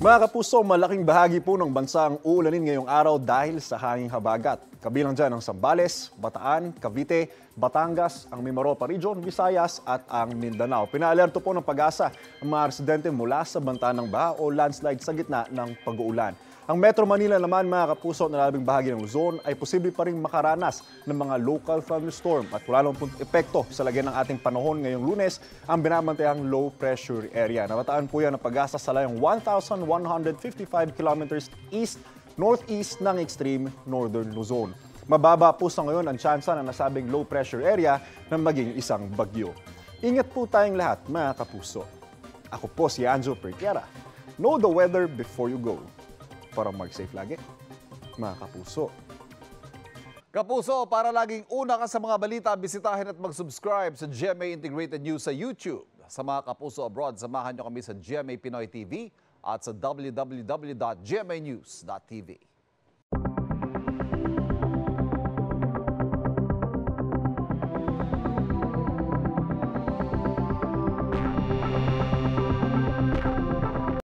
Mga kapuso, malaking bahagi po ng bansa ang uulanin ngayong araw dahil sa hanging habagat. Kabilang dyan ang Zambales, Bataan, Cavite, Batangas, ang Mimaropa Region, Visayas at ang Mindanao. Pinaalerto po ng Pag-asa ang mga residente mula sa banta ng baha o landslide sa gitna ng pag-uulan. Ang Metro Manila naman, mga kapuso, na labing bahagi ng Luzon ay posible pa rin makaranas ng mga local thunderstorm at wala naman pong epekto sa lagay ng ating panahon ngayong Lunes ang binabantayang low pressure area. Nabataan po yan ng Pag-asa sa layong 1,155 kilometers east-northeast ng extreme northern Luzon. Mababa po sa ngayon ang tsansa na nasabing low pressure area na maging isang bagyo. Ingat po tayong lahat, mga kapuso. Ako po si Anjo Pertiera. Know the weather before you go. Para mag-safe lagi, mga kapuso. Kapuso, para laging una ka sa mga balita, bisitahin at mag-subscribe sa GMA Integrated News sa YouTube. Sa mga kapuso abroad, samahan nyo kami sa GMA Pinoy TV at sa www.gmanews.tv.